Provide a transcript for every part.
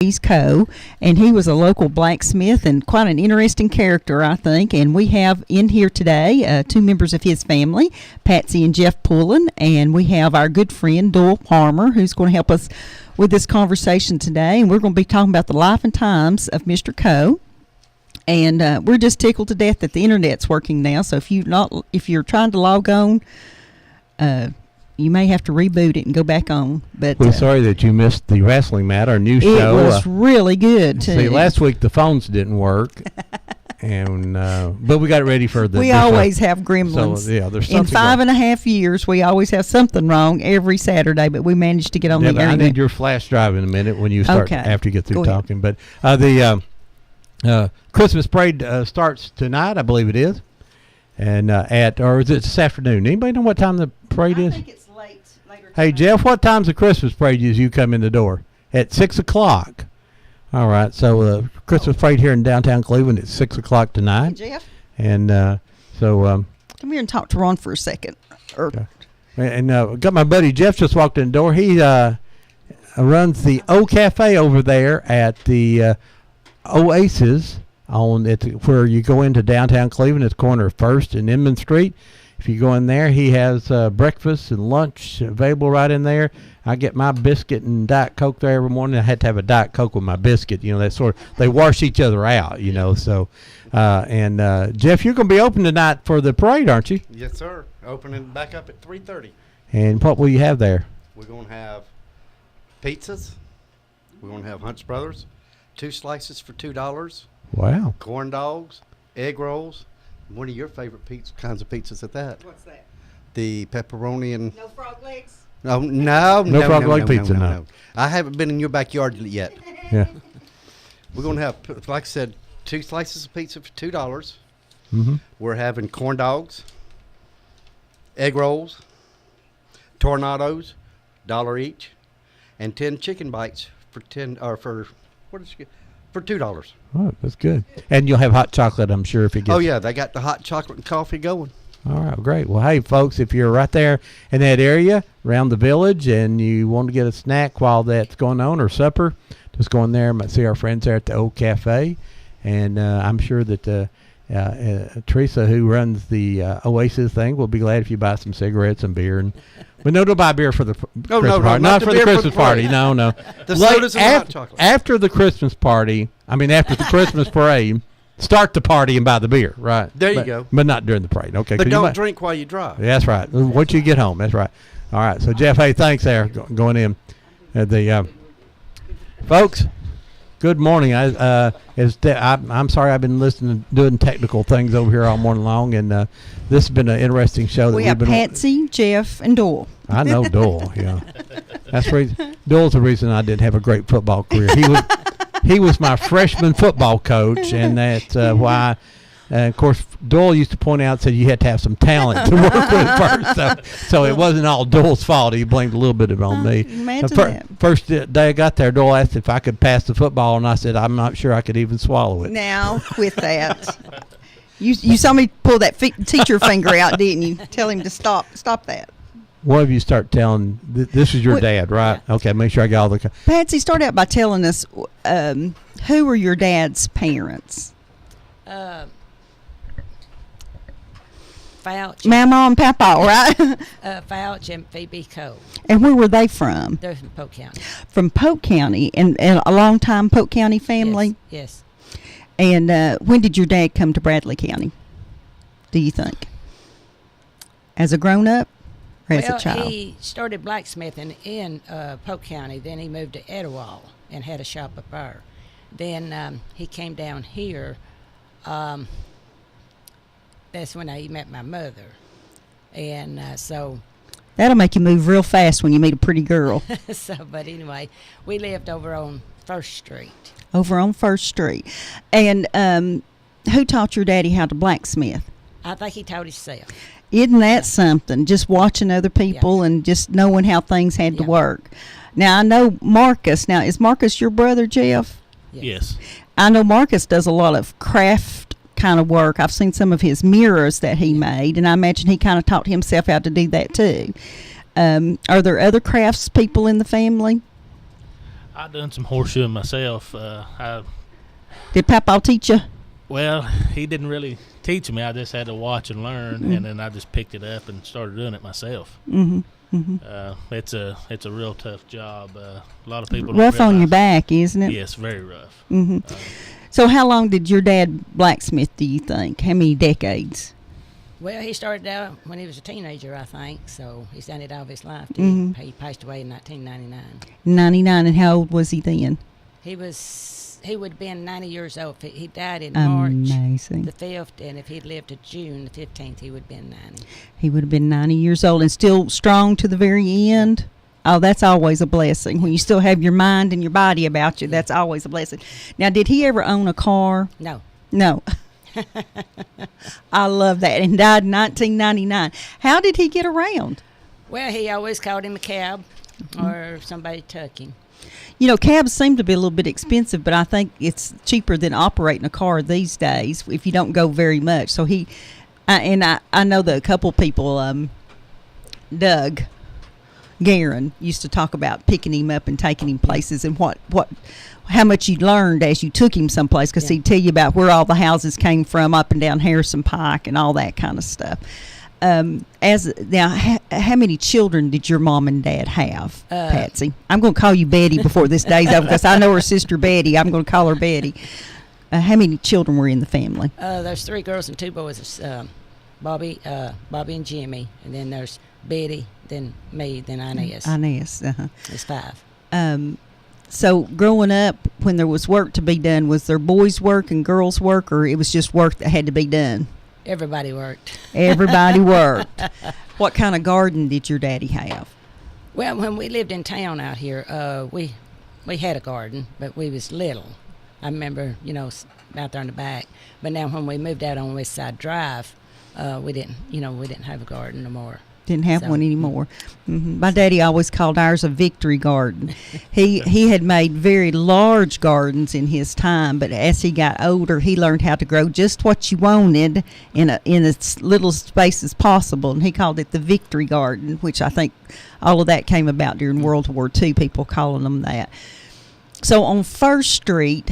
He's Coe, and he was a local blacksmith and quite an interesting character, I think. And we have in here today two members of his family, Patsy and Jeff Pullen, and we have our good friend Doyle Palmer, who's going to help us with this conversation today. And we're going to be talking about the life and times of Mr. Coe. And we're just tickled to death that the internet's working now. So if you're trying to log on, you may have to reboot it and go back on. But we're sorry that you missed the Wrestling Mat, our new show. It was really good too. See, last week the phones didn't work, and but we got it ready for the. We always have gremlins. So, yeah, there's something in 5.5 years, we always have something wrong every Saturday, but we managed to get on the air. I need your flash drive in a minute when you start after you get through talking. But the Christmas parade starts tonight, I believe it is, and or is it this afternoon? Anybody know what time the parade is? I think it's later. Hey, Jeff, what time's the Christmas parade as you come in the door? At 6 o'clock. All right, so Christmas parade here in downtown Cleveland at 6 o'clock tonight. Hey, Jeff? And come here and talk to Ron for a second. Okay. And got my buddy Jeff just walked in the door. He runs the O Cafe over there at the Oasis where you go into downtown Cleveland at the corner of 1st and Inman Street. If you go in there, he has breakfast and lunch available right in there. I get my biscuit and Diet Coke there every morning. I had to have a Diet Coke with my biscuit. You know, they wash each other out, you know. So, Jeff, you're going to be open tonight for the parade, aren't you? Yes, sir. Opening back up at 3:30. And what will you have there? We're going to have pizzas. We're going to have Hunt's Brothers. 2 slices for $2. Wow. Corn dogs, egg rolls. One of your favorite kinds of pizzas at that. What's that? The pepperoni and... No frog legs? No frog leg pizza, no. I haven't been in your backyard yet. Yeah. We're going to have, like I said, 2 slices of pizza for $2. Mm-hmm. We're having corn dogs, egg rolls, tornadoes, $1 each, and 10 chicken bites for $2. Oh, that's good. And you'll have hot chocolate, I'm sure, if you get. Oh yeah, they got the hot chocolate and coffee going. All right, great. Well, hey, folks, if you're right there in that area around the village and you want to get a snack while that's going on or supper, just go in there and see our friends there at the Old Cafe. And I'm sure that Teresa, who runs the Oasis thing, will be glad if you buy some cigarettes and beer. But no, don't buy beer for the Christmas party. Not for the Christmas party. No. The sodas and hot chocolate. After the Christmas party, after the Christmas parade, start the party and buy the beer, right? There you go. But not during the parade, okay? But don't drink while you drive. That's right. Once you get home, that's right. All right, so Jeff, hey, thanks there going in. Folks, good morning. I'm sorry I've been doing technical things over here all morning long, and this has been an interesting show. We have Patsy, Jeff, and Doyle. I know Doyle, yeah. Doyle's the reason I didn't have a great football career. He was my freshman football coach, and that's why. Of course, Doyle used to point out, said you had to have some talent to work with first. So it wasn't all Doyle's fault. He blamed a little bit of it on me. First day I got there, Doyle asked if I could pass the football, and I said I'm not sure I could even swallow it. Now, quit that. You saw me pull that teacher finger out, didn't you? Tell him to stop that. One of you start telling, this is your dad, right? Yeah. Okay, make sure I got all the... Patsy, start out by telling us who were your dad's parents? Fouch. Mama and Papa, right? Fouch and Phoebe Coe. And where were they from? They're from Polk County. From Polk County, and a long-time Polk County family? Yes. And when did your dad come to Bradley County, do you think? As a grown-up or as a child? He started blacksmithing in Polk County. Then he moved to Etowah and had a shop up there. Then he came down here. That's when he met my mother. And so... That'll make you move real fast when you meet a pretty girl. But anyway, we lived over on 1st Street. Over on 1st Street. And who taught your daddy how to blacksmith? I think he taught himself. Isn't that something? Just watching other people and just knowing how things had to work. Now, I know Marcus. Now, is Marcus your brother, Jeff? Yes. I know Marcus does a lot of craft kind of work. I've seen some of his mirrors that he made, and I imagine he kind of taught himself how to do that too. Are there other crafts people in the family? I done some horseshoeing myself. Did Papa teach you? Well, he didn't really teach me. I just had to watch and learn, and then I just picked it up and started doing it myself. Mm-hmm. It's a real tough job. A lot of people Rough don't on your realize- back, isn't it? Yes, very rough. Mm-hmm. So how long did your dad blacksmith, do you think? How many decades? Well, he started out when he was a teenager, I think. So he's done it all of his life. Mhm. He passed away in 1999. 99, and how old was he then? He would have been 90 years old. He died in March Amazing. the 5th, and if he'd lived to June the 15th, he would have been 90. He would have been 90 years old and still strong to the very end. Oh, that's always a blessing. When you still have your mind and your body about you, that's always a blessing. Now, did he ever own a car? No. No. I love that. And died in 1999. How did he get around? Well, he always called him a cab or somebody took him. You know, cabs seem to be a little bit expensive, but I think it's cheaper than operating a car these days if you don't go very much. So I know that a couple people, Doug Guerin used to talk about picking him up and taking him places and how much you learned as you took him someplace, because Yeah. he'd tell you about where all the houses came from up and down Harrison Pike and all that kind of stuff. How many children did your mom and dad have, Patsy? I'm going to call you Betty before this day's over because I know her sister Betty. I'm going to call her Betty. How many children were in the family? There's 3 girls and 2 boys. It's, Bobby and Jimmy, and then there's Betty, then me, then Inez. Inez. Uh-huh. It's 5. So growing up, when there was work to be done, was there boys' work and girls' work, or it was just work that had to be done? Everybody worked. Everybody worked. What kind of garden did your daddy have? Well, when we lived in town out here, we had a garden, but we was little. I remember, out there in the back. But now when we moved out on West Side Drive, we didn't have a garden no more. Didn't have So- one anymore. My daddy always called ours a victory garden. He had made very large gardens in his time, but as he got older, he learned how to grow just what you wanted in as little space as possible, and he called it the victory garden, which I think all of that came about during World War II, people calling them that. So on First Street,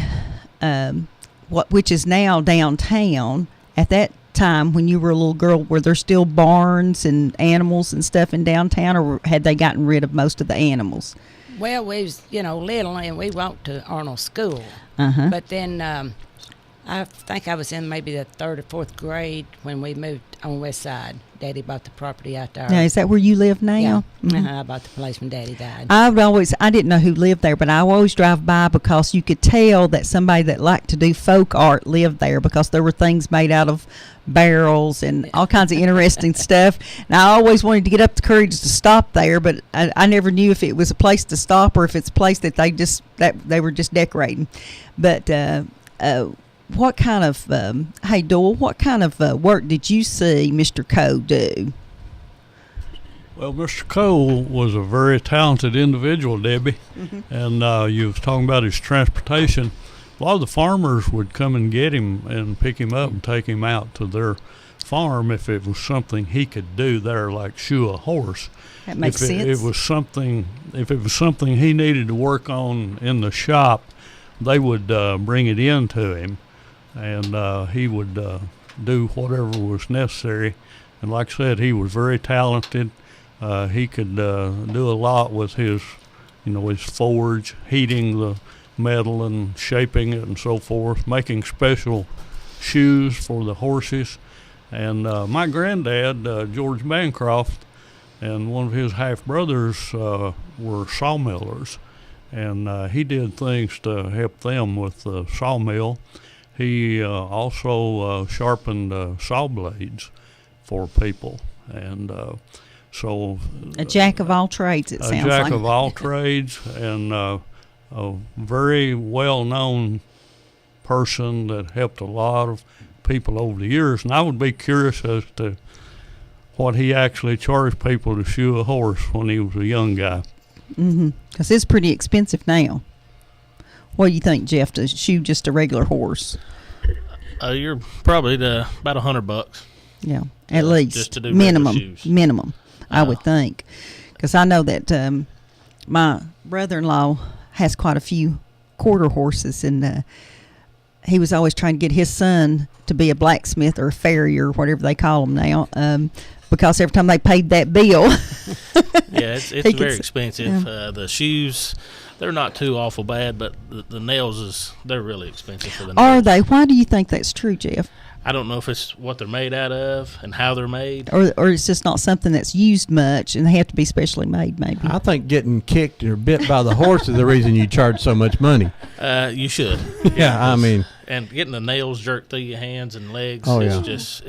which is now downtown, at that time when you were a little girl, were there still barns and animals and stuff in downtown, or had they gotten rid of most of the animals? Well, we was, little, and we walked to Arnold School. Uh-huh. But then I think I was in maybe the 3rd or 4th grade when we moved on West Side. Daddy bought the property out there. Now, is that where you live now? Yeah. Mhm. I bought the place when Daddy died. I didn't know who lived there, but I always drive by because you could tell that somebody that liked to do folk art lived there, because there were things made out of barrels and all kinds of interesting stuff. And I always wanted to get up the courage to stop there, but I never knew if it was a place to stop or if it's a place that they were just decorating. But what kind of hey Doyle, what kind of work did you see Mr. Coe do? Well, Mr. Cole was a very talented individual, Debbie, and you was talking about his transportation. A lot of the farmers would come and get him and pick him up and take him out to their farm if it was something he could do there, like shoe a horse. That makes if sense. If it was something he needed to work on in the shop, they would bring it in to him, and he would do whatever was necessary. And like I said, he was very talented. He could do a lot with his forge, heating the metal and shaping it and so forth, making special shoes for the horses. And my granddad, George Bancroft, and one of his half-brothers were sawmillers, and he did things to help them with the sawmill. He also sharpened saw blades for people, and so A jack of all trades, it a sounds jack like. of all trades, and a very well-known person that helped a lot of people over the years. And I would be curious as to what he actually charged people to shoe a horse when he was a young guy. Because it's pretty expensive now. What do you think, Jeff, to shoe just a regular horse? You're probably about $100. Yeah, at Yeah, least just to do regular minimum. shoes. Minimum, I would think, because I know that my brother-in-law has quite a few quarter horses, and he was always trying to get his son to be a blacksmith or a farrier, whatever they call them now, because every time they paid that bill, Yeah, it's He could very s- expensive. The shoes, they're not too awful bad, but the nails they're really expensive for the nails. are they? Why do you think that's true, Jeff? I don't know if it's what they're made out of and how they're made. Or it's just not something that's used much, and they have to be specially made, maybe. I think getting kicked or bit by the horse is the reason you charge so much money. You should. Yeah, I mean, And getting the nails jerked through your hands and legs Oh, is yeah. just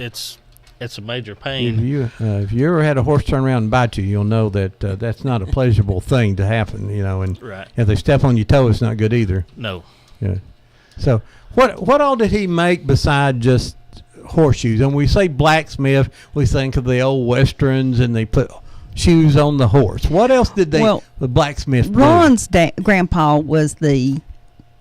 it's a major if pain. you ever had a horse turn around and bite you, you'll know that that's not a pleasurable thing to happen. And Right. if they step on your toe, it's not good either. No. Yeah. So what all did he make beside just horseshoes? And we say blacksmith, we think of the old westerns, and they put shoes on the horse. What else did the blacksmith do? Ron's grandpa was the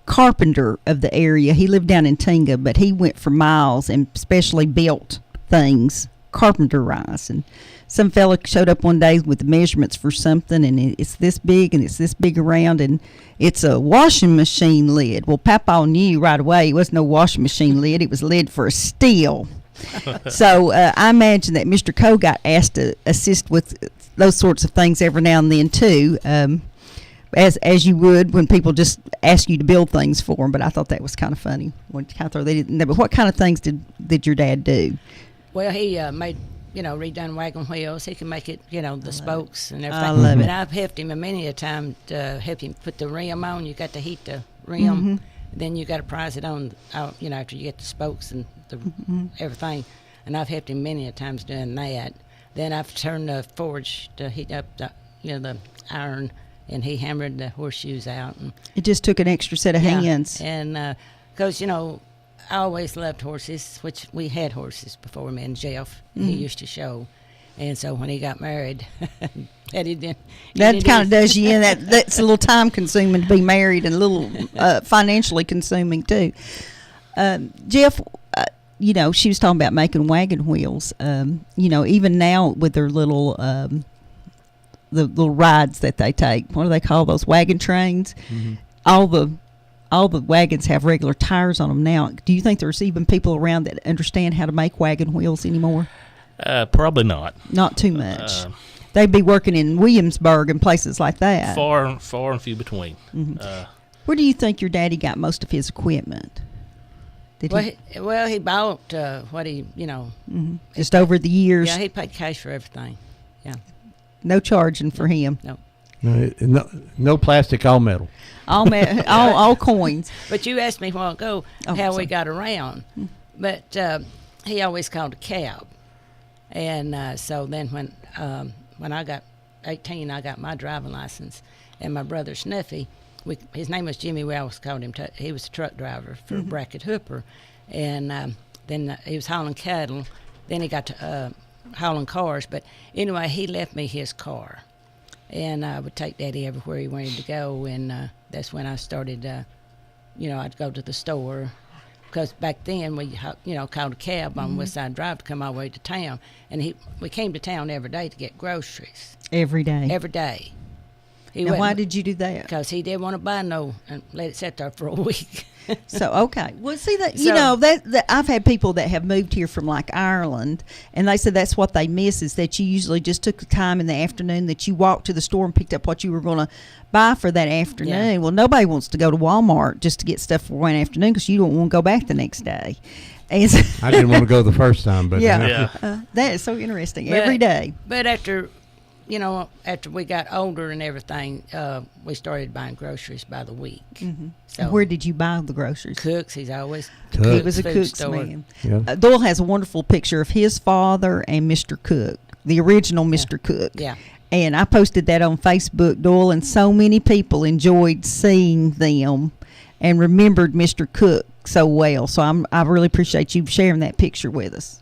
carpenter of the area. He lived down in Tinga, but he went for miles and specially built things, carpenter-wise. And some fella showed up one day with the measurements for something, and it's this big and it's this big around, and it's a washing machine lid. Well, Papa knew right away it wasn't no washing machine lid. It was a lid for a still. So I imagine that Mr. Coe got asked to assist with those sorts of things every now and then too, as you would when people just ask you to build things for them. But I thought that was kind of funny. When kind of throw that in there. But what kind of things did your dad do? Well, he made, redone wagon wheels. He can make it, the spokes and everything. I love it. And I've helped him many a time to help him put the rim on. You got to heat the rim. Mm-hmm. Then you got to prise it on, after you get the spokes and the everything. And I've helped him many a times doing that. Then I've turned the forge to heat up the iron, and he hammered the horseshoes out. And It just took an extra set of hands. And because, I always loved horses, which we had horses before me and Jeff. He used to show. And so when he got married, that Kind of does you in. That's a little time consuming to be married, and a little financially consuming too. Jeff, she was talking about making wagon wheels. Even now with their little the little rides that they take. What do they call those? Wagon trains. Mm-hmm. All the wagons have regular tires on them now. Do you think there's even people around that understand how to make wagon wheels anymore? Probably not. Not too much. They'd be working in Williamsburg and places like that. Far and few between. Where do you think your daddy got most of his equipment? Did he bought what he, just over the years? Yeah, he paid cash for everything. Yeah. No charging for him. No. No plastic, all metal. All coins. But you asked me a while ago how sorry. we got around. But he always called a cab. And so then when I got 18, I got my driving license. And my brother Snuffy, his name was Jimmy. We always called him. He was a truck driver for Brackett Hooper. And then he was hauling cattle. Then he got to hauling cars. But anyway, he left me his car. And I would take Daddy everywhere he wanted to go. And that's when I started, I'd go to the store. Because back then we, called a cab on West Side Drive to come all the way to town. And we came to town every day to get groceries. Every day. Every day. Now, why did you do that? Because he didn't want to buy and let it sit there for a week. So, okay. Well, see, that So- that I've had people that have moved here from, like, Ireland, and they said that's what they miss is that you usually just took the time in the afternoon that you walked to the store and picked up what you were going to buy for that afternoon. Yeah. Well, nobody wants to go to Walmart just to get stuff for one afternoon because you don't want to go back the next day. And so, I didn't want to go the first time, but Yeah. Yeah. that is so interesting. But- Every day. But after we got older and everything, we started buying groceries by the week. So And where did you buy the groceries? Cooks, he's always Cook. He was a food Cook's store. man. Yeah. Doyle has a wonderful picture of his father and Mr. Cook, the original Mr. Cook. Yeah. And I posted that on Facebook, Doyle, and so many people enjoyed seeing them and remembered Mr. Cook so well. So I really appreciate you sharing that picture with us.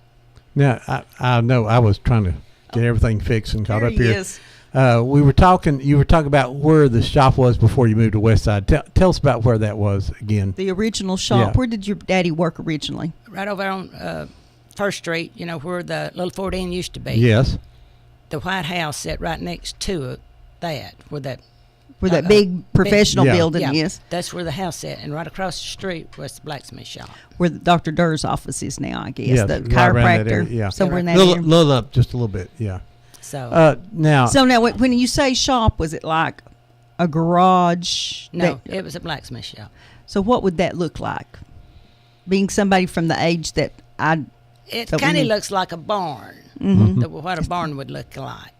Now, I know I was trying to get everything fixed and caught There up he here. is. You were talking about where the shop was before you moved to West Side. Tell us about where that was again. The original shop. Yeah. Where did your daddy work originally? Right over on First Street, where the little Ford Inn used to be. Yes. The White House sat right next to it, where that Where that big professional Yeah. building yeah, is, that's where the house is, and right across the street was the blacksmith shop. where Dr. Durr's office is now, I guess. Yeah, The right around that chiropractor, area, yeah. somewhere in that little, area. little up, just a little bit. Yeah. So Now, So now, when you say shop, was it like a garage? no, that- it was a blacksmith shop. so what would that look like? Being somebody from the age that I, It So we kind of need- looks like a barn. What a barn would look like.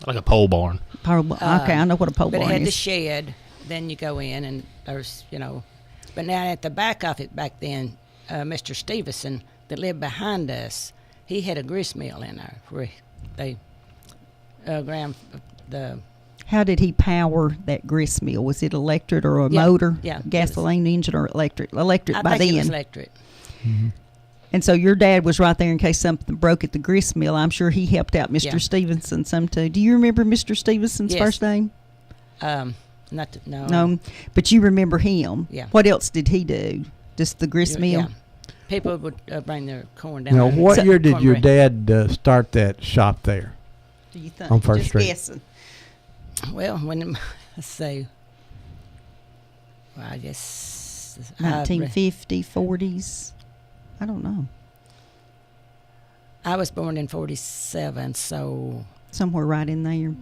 Like a pole barn. probably, okay, I know what a pole But it barn had the is. shed. Then you go in, and there's, But now at the back of it back then, Mr. Stevenson, that lived behind us, he had a grist mill in there where they ground the. How did he power that grist mill? Was it electric or a Yeah, motor? yeah, it was- Gasoline engine or electric? Electric I by think it was then. electric. And so your dad was right there in case something broke at the grist mill. I'm sure he helped out Mr. Yeah. Stevenson some too. Do you remember Mr. Stevenson's Yes. first name? No. No, but you remember him. Yeah. What else did he do? Just the grist mill? Yeah. People would bring their corn down. now, there. what So- year did your cornbread. dad start that shop there? Do you think? On First Just Street. guessing. Well, when let's see. Well, I guess 1950, 40s. I don't know. I was born in 47, so Somewhere right in there.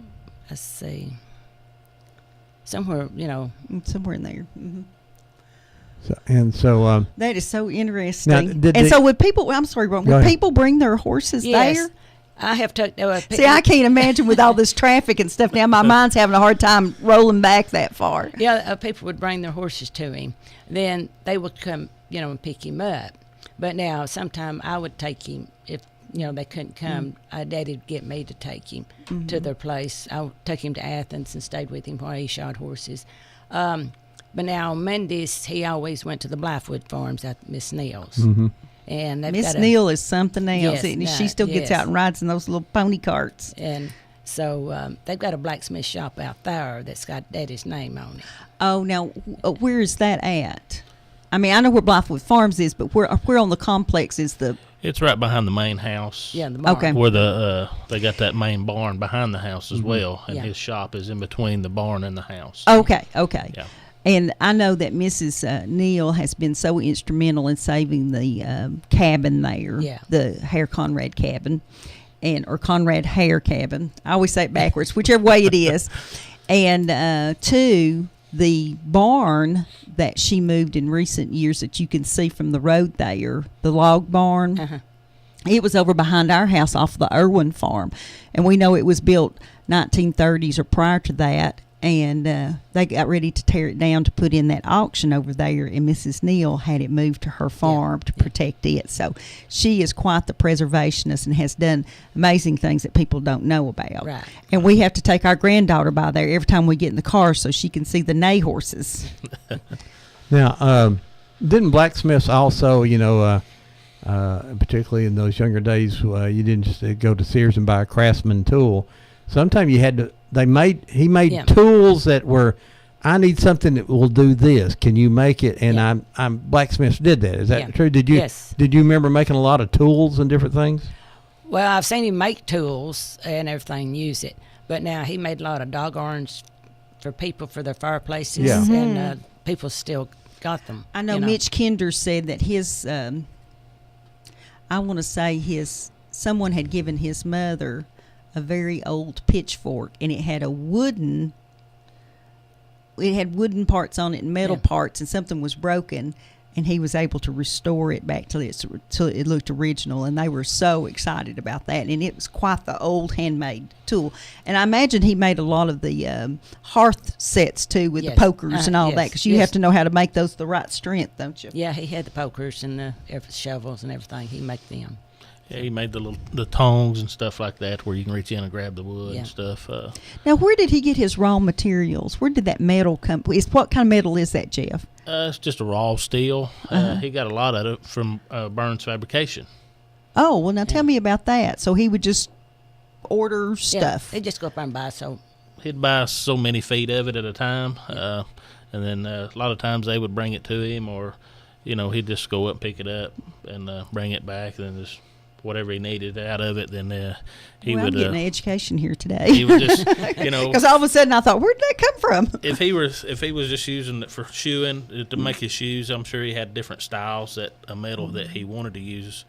let's see. Somewhere, Somewhere in there. Hmm. So, That is so interesting. did and they- so would people, I'm sorry, Ron, Go would ahead. people bring their horses yes. there? I have took. See, I can't imagine with all this traffic and stuff now. My mind's having a hard time rolling back that far. Yeah, people would bring their horses to him. Then they would come, and pick him up. But now, sometime I would take him if they couldn't come. Daddy'd get me to take him to their place. I would take him to Athens and stayed with him while he shot horses. But now on Mondays, he always went to the Blythewood Farms at Miss Neal's. And they've Miss got a- Neal is something else. Yes, isn't she? no, She still gets yes. out and rides in those little pony carts. And so they've got a blacksmith shop out there that's got Daddy's name on it. Oh, now, where is that at? I mean, I know where Blythewood Farms is, but where on the complex is the... It's right behind the main house. Yeah, the barn. Okay. Where they got that main barn behind the house as well, and Yeah. his shop is in between the barn and the house. Okay. Yeah. And I know that Mrs. Neal has been so instrumental in saving the cabin there, Yeah. the Hare Conrad cabin, or Conrad Hare cabin. I always say it backwards, whichever way it is. And two, the barn that she moved in recent years that you can see from the road there, the log barn. Uh-huh. It was over behind our house off the Irwin farm, and we know it was built 1930s or prior to that. And they got ready to tear it down to put in that auction over there, and Mrs. Neal had it moved to her farm to protect it. So she is quite the preservationist and has done amazing things that people don't know about. Right. And we have to take our granddaughter by there every time we get in the car so she can see the neigh horses. now, didn't blacksmiths also, particularly in those younger days, you didn't just go to Sears and buy a Craftsman tool. Sometimes you had to. He made Yeah. tools that were. I need something that will do this. Can you make it? And Yeah. I'm blacksmiths did that. Is that Yeah. true? Did you? Yes. Did you remember making a lot of tools and different things? Well, I've seen him make tools and everything, use it. But now he made a lot of dog irons for people for their fireplaces, Yeah. and people still got them. I know Mitch Kinder said that his, I want to say someone had given his mother a very old pitchfork, and it had wooden parts on it and metal Yeah. parts, and something was broken, and he was able to restore it back till it looked original, and they were so excited about that. And it was quite the old handmade tool. And I imagine he made a lot of the hearth sets too, with Yes. the pokers and all that, Yes. because you Yes. have to know how to make those the right strength, don't you? Yeah, he had the pokers and the shovels and everything. He made them. Yeah, he made the tongs and stuff like that where you can reach in and grab the wood Yeah. and stuff. Now, where did he get his raw materials? Where did that metal come? What kind of metal is that, Jeff? It's just a raw steel. He got a lot of it from Burns Fabrication. Oh, well, now tell me about that. So he would just order stuff. Yeah, they just go up there and buy so. He'd buy so many feet of it at a time, and then a lot of times they would bring it to him, or he'd just go up and pick it up and bring it back, and then just whatever he needed out of it, then he Well, would. I'm getting an education here today. He would just, you know, Because all of a sudden I thought, where did that come from? if he was just using it for shoeing to make his shoes, I'm sure he had different styles that a metal that he wanted to use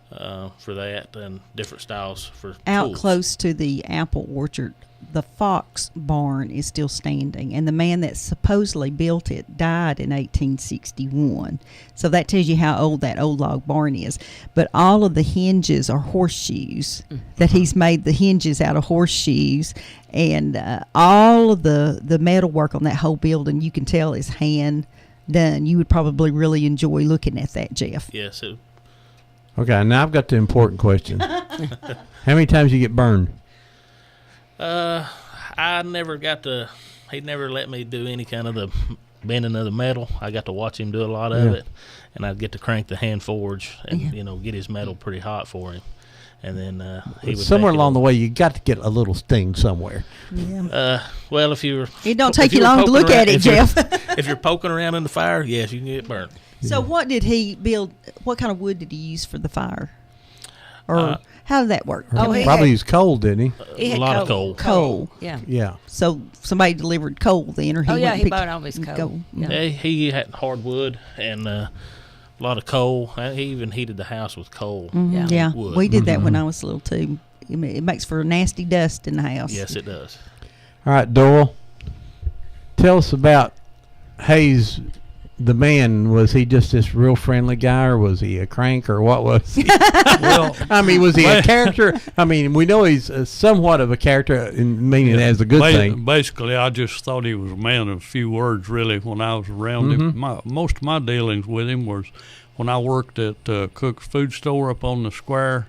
for that, and different styles for Out tools. close to the apple orchard, the Fox barn is still standing, and the man that supposedly built it died in 1861. So that tells you how old that old log barn is. But all of the hinges are horseshoes, that he's made the hinges out of horseshoes, and all of the metal work on that whole building, you can tell is hand done. You would probably really enjoy looking at that, Jeff. Yes. Okay, now I've got the important question. How many times you get burned? I never got to. He never let me do any kind of the bending of the metal. I got to watch him do a lot of Yeah. it, and I'd get to crank the hand forge and Yeah. get his metal pretty hot for him, and then he would Somewhere take it along the over. way, you got to get a little sting somewhere. Yeah. Well, if you were, It don't if take you were long to poking look around- at it, if you're- Jeff. If you're poking around in the fire, yes, you can get burnt. So what did he build? What kind of wood did he use for the fire? Or how did that work? Oh, he Probably had- used coal, didn't he? He had A lot of coal. Coal. Yeah. Yeah. So somebody delivered coal then, or he Oh, went yeah, and he picked bought all his coal. Yeah. Yeah, he had hardwood and a lot of coal. He even heated the house with coal. Mhm, Yeah. yeah, Wood. we did that when I was little too. It makes for nasty dust in the house. Yes, it does. All right, Doyle, tell us about Hayes, the man. Was he just this real friendly guy, or was he a crank, or what was he? Well, I mean, was he a character? I mean, we know he's somewhat of a character, in meaning as a good thing. Basically, I just thought he was a man of few words, really, when I was around him. Most of my dealings with him was when I worked at Cook's Food Store up on the square,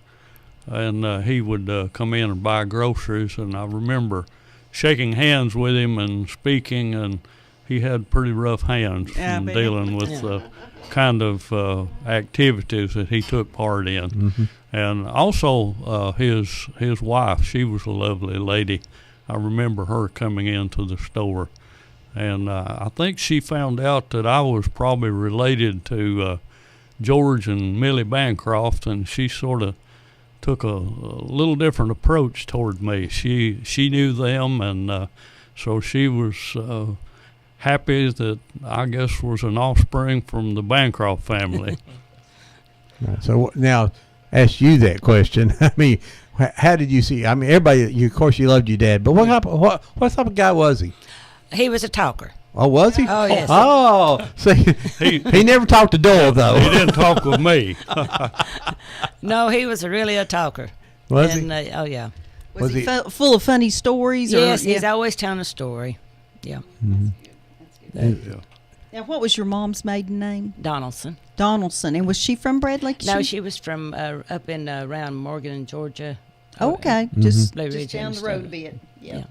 and he would come in and buy groceries, and I remember shaking hands with him and speaking, and he had pretty rough hands Yeah, I from bet. dealing with the kind of activities that he took part in. And also his wife, she was a lovely lady. I remember her coming into the store, and I think she found out that I was probably related to George and Millie Bancroft, and she sort of took a little different approach toward me. She knew them, and so she was happy that I guess was an offspring from the Bancroft family. Right, so now, ask you that question. I mean, how did you see? I mean, everybody. Of course, you loved your dad, but what type of guy was he? He was a talker. Oh, was he? Oh, yes. Oh, see, he never talked to Doyle though. He didn't talk with me. No, he was really a talker. Was and, he? Oh, yeah. Was he he- full of funny stories? Yes, or, he's always telling a story. Yeah. Now, what was your mom's maiden name? Donaldson. Donaldson. And was she from Bradley? No, she was from up in around Morgan, Georgia. Oh, okay. Just, Blue just Ridge down and the road a stuff. bit. Yeah.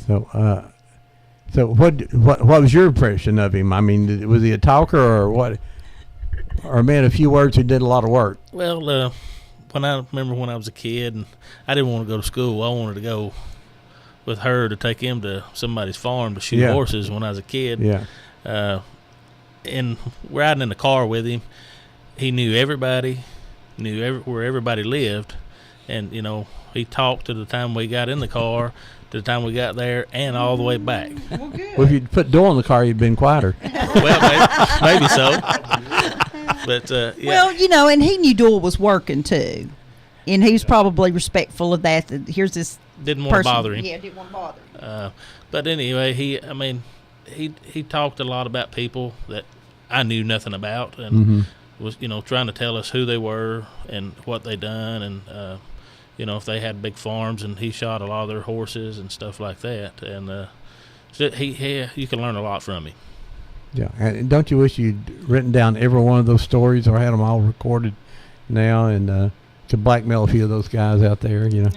Yeah. So what was your impression of him? I mean, was he a talker or what? Or a man of few words who did a lot of work? Well, when I was a kid and I didn't want to go to school, I wanted to go with her to take him to somebody's farm to shoot Yeah. horses when I was a kid. Yeah. And riding in the car with him, he knew everybody, where everybody lived, and he talked to the time we got in the car, to the time we got there, and all the way back. Well, if you'd put Doyle in the car, you'd been quieter. Well, maybe so. But yeah. Well, and he knew Doyle was working too. And he was probably respectful of that here's this Didn't want to person. bother him. Yeah, didn't want to bother him. But anyway, he talked a lot about people that I knew nothing about, and was trying to tell us who they were and what they done, and if they had big farms, and he shot a lot of their horses and stuff like that, and so you can learn a lot from him. Yeah. And don't you wish you'd written down every one of those stories or had them all recorded now and to blackmail a few of those guys out there? Yeah.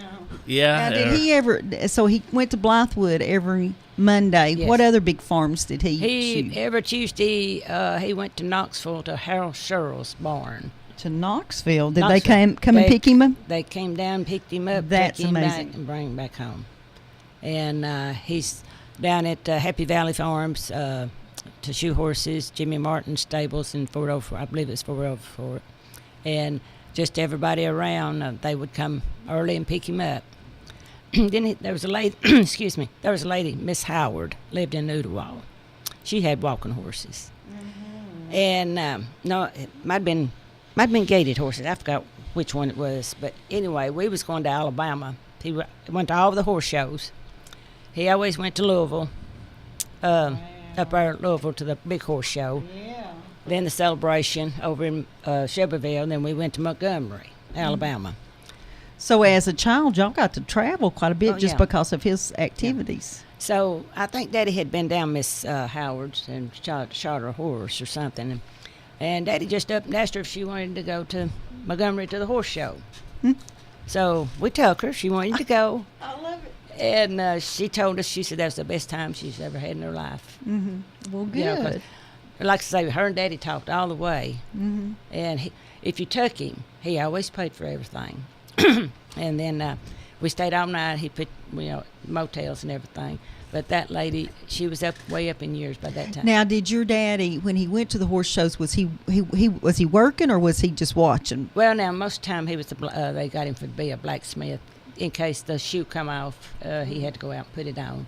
Now, did he ever? So he went to Blythewood every Monday. Yes. What other big farms did he He shoot? every Tuesday he went to Knoxville to Harold Sherrill's barn. To Knoxville. Did Knoxville. they come and They- pick him up? They came down, picked him up, That's took him amazing. back, and bring him back home. And he's down at Happy Valley Farms to shoe horses, Jimmy Martin Stables in 404. I believe it's 404. And just everybody around, they would come early and pick him up. Then there was a lady, excuse me, there was a lady, Miss Howard, lived in Ooltewah. She had walking horses. And no, it might have been gaited horses. I forgot which one it was. But anyway, we was going to Alabama. He went to all the horse shows. He always went to Louisville, up there at Louisville to the big horse show. Then the celebration over in Shelbyville. And then we went to Montgomery, Alabama. So as a child, y'all got to travel quite a bit Oh, just yeah. because of his activities. So I think Daddy had been down Miss Howard's and shot her a horse or something. And Daddy just up and asked her if she wanted to go to Montgomery to the horse show. So we took her. She wanted to go. I love it. And she told us, she said that was the best time she's ever had in her life. Well, good. You know, 'cause like I say, her and Daddy talked all the way. And if you took him, he always paid for everything. And then we stayed all night. He put, motels and everything. But that lady, she was way up in years by that time. Now, did your daddy, when he went to the horse shows, was he working or was he just watching? Well, now most of the time he was they got him to be a blacksmith in case the shoe come off. He had to go out and put it on,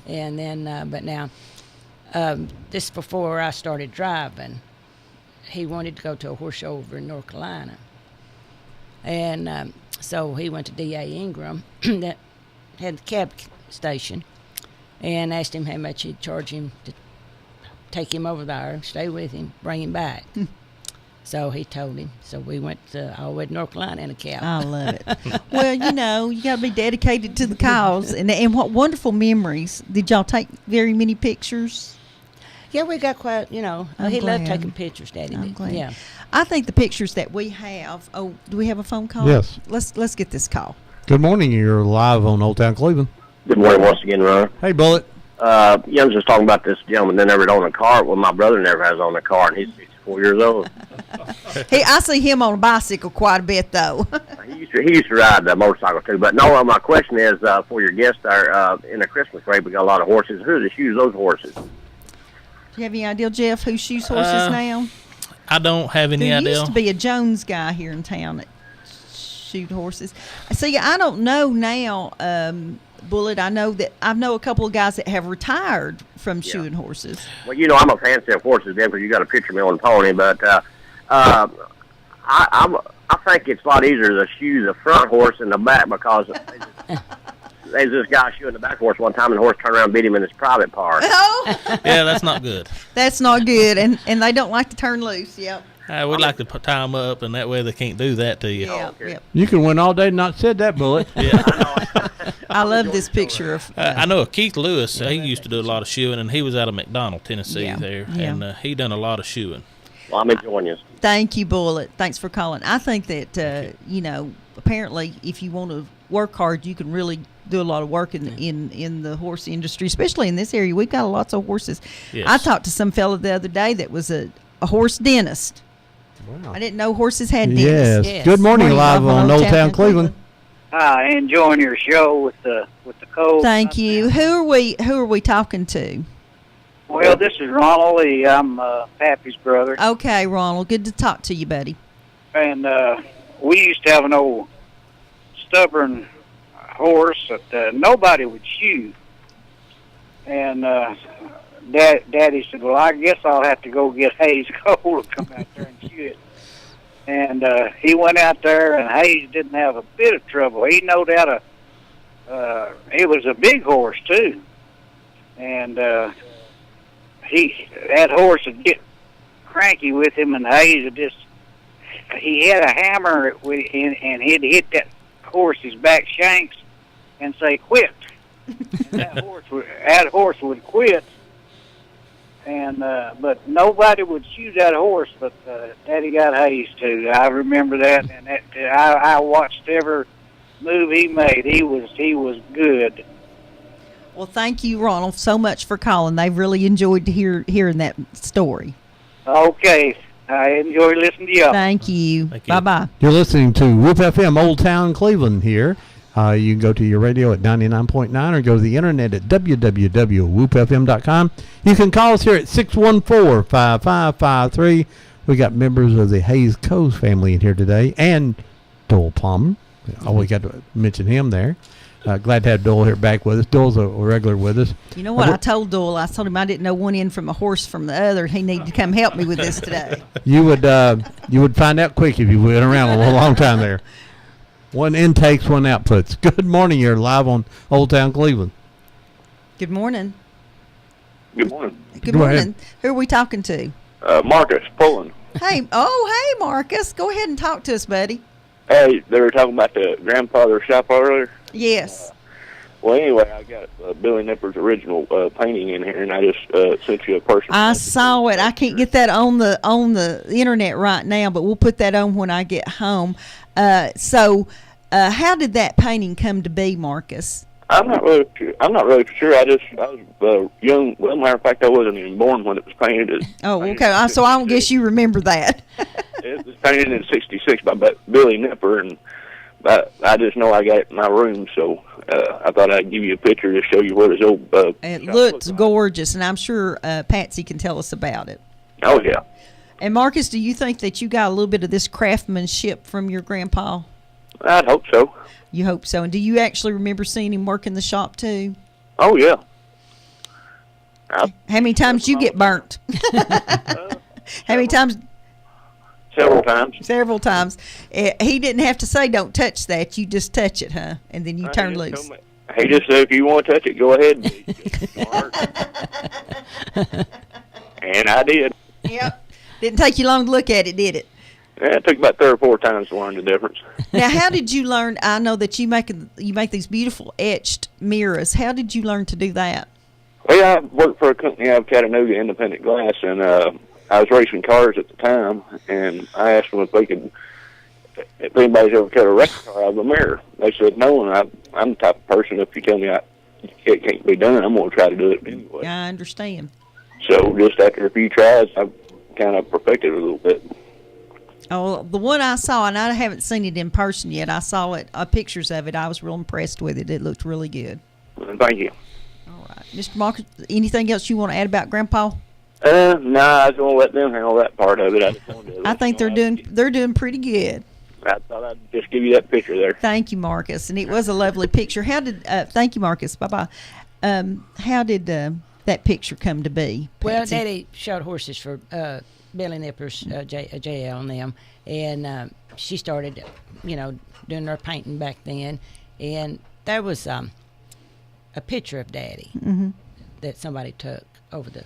and then but now this before I started driving, he wanted to go to a horse show over in North Carolina, and so he went to D.A. Ingram that had the cab station, and asked him how much he'd charge him to take him over there, stay with him, bring him back. So he told him. So we went all the way to North Carolina in a cab. I love it. Well, you got to be dedicated to the cause. And what wonderful memories. Did y'all take very many pictures? Yeah, we got quite, he I'm loved glad. taking pictures, Daddy I'm did. glad. Yeah. I think the pictures that we have. Oh, do we have a phone call? Yes. Let's get this call. Good morning. You're live on Old Town Cleveland. Good morning once again, Ron. Hey, Bullet. Young's just talking about this gentleman that never owned a car. Well, my brother never has owned a car, and he's 64 years old. I see him on a bicycle quite a bit, though. He used to ride the motorcycle, too. But, no, my question is for your guest there, in the Christmas parade, we got a lot of horses. Who does shoes those horses? Do you have any idea, Jeff, who shoes horses now? I don't have any There idea. used to be a Jones guy here in town that shoot horses. See, I don't know now, Bullet. I know a couple of guys that have retired from shooting horses. Well, I'm a fancy of horses, then, because you got to picture me on a pony. But I think it's a lot easier to shoe the front horse than the back, because there's this guy shoeing the back horse one time, and the horse turned around and beat him in his private part. Oh, Yeah, that's not good. that's not good, and they don't like to turn loose. Yep. We'd like to tie them up, and that way they can't do that to you. Yeah. okay. Yep. You can win all day and not said that, Bullet. Yeah. I love this picture of. I know Keith Lewis. He used to do a lot of shoeing, and he was out of McDonald, Tennessee, Yeah, there, yeah. and he done a lot of shoeing. Well, I'm enjoying you. Thank you, Bullet. Thanks for calling. I think that apparently, if you want to work hard, you can really do a lot of work in the horse industry, especially in this area. We've got lots of horses. Yes. I talked to some fella the other day that was a horse dentist. Wow. I didn't know horses had Yes. dentists. Yes. Good morning, live on Old Town Cleveland. Hi, enjoying your show with the cold. Thank you. Who are we talking to? Well, this is Ronald Lee. I'm Pappy's brother, Okay, Ronald. Good to talk to you, buddy. and we used to have an old stubborn horse that nobody would shoe. And Daddy said, "Well, I guess I'll have to go get Hayes Cole to come out there and shoe it." And he went out there, and Hayes didn't have a bit of trouble. He knowed how to. It was a big horse too, and that horse would get cranky with him, and Hayes would he had a hammer and he'd hit that horse's back shanks and say, "Quit." And that horse would quit. And but nobody would shoot that horse, but Daddy got Hayes too. I remember that, and I watched every move he made. He was good. Well, thank you, Ronald, so much for calling. They've really enjoyed hearing that story. Okay, I enjoy listening to y'all. Thank you. Thank you. Bye-bye. You're listening to Whoop FM Old Town Cleveland here. You can go to your radio at 99.9 or go to the internet at www.whoopfm.com. You can call us here at 614-5553. We got members of the Hayes Coes family in here today, and Doyle Palmer. We got to mention him there. Glad to have Doyle here back with us. Doyle's a regular with us. You know what I told Doyle? I told him I didn't know one end from a horse from the other. He needed to come help me with this today. You would find out quick if you went around a long time there. One intakes, one outputs. Good morning. You're live on Old Town Cleveland. Good morning. Good morning. Good Go morning. ahead. Who are we talking to? Marcus, Pullen. Hey, Marcus. Go ahead and talk to us, buddy. Hey, they were talking about the grandfather shop earlier. Yes. Well, anyway, I got Billy Nipper's original painting in here, and I just sent you a personal. I saw it. I can't get that on the internet right now, but we'll put that on when I get home. So, how did that painting come to be, Marcus? I'm not really sure. I was young. Well, matter of fact, I wasn't even born when it was painted. Oh, okay. So I don't guess you remember that. It was painted in '66 by Billy Nipper, and I just know I got it in my room, so I thought I'd give you a picture to show you what his old. It looks gorgeous, and I'm sure Patsy can tell us about it. Oh yeah. And Marcus, do you think that you got a little bit of this craftsmanship from your grandpa? I'd hope so. You hope so. And do you actually remember seeing him work in the shop too? Oh yeah. How many times did you get burnt? How many times? Several times. Several times. He didn't have to say, "Don't touch that." You just touch it, huh? And then you turn loose. He just said, "If you want to touch it, go ahead." And I did. Yep. Didn't take you long to look at it, did it? Yeah, it took about 3 or 4 times to learn the difference. Now, how did you learn? I know that you make these beautiful etched mirrors. How did you learn to do that? Well, I worked for a company out of Chattanooga, Independent Glass, and I was racing cars at the time, and I asked them if anybody's ever cut a race car out of a mirror. They said no, and I'm the type of person, if you tell me it can't be done, I'm going to try to do it anyway. I understand. So just after a few tries, I kind of perfected it a little bit. Oh, the one I saw, and I haven't seen it in person yet. I saw it, pictures of it. I was real impressed with it. It looked really good. Thank you. All right. Mr. Marcus, anything else you want to add about Grandpa? No, I was going to let them handle that part of it. I think they're doing pretty good. I thought I'd just give you that picture there. Thank you, Marcus. And it was a lovely picture. Thank you, Marcus. Bye-bye. How did that picture come to be, Patsy? Well, Daddy shot horses for Billy Nipper's JL and them, and she started, doing her painting back then, and there was a picture of Daddy that somebody took over the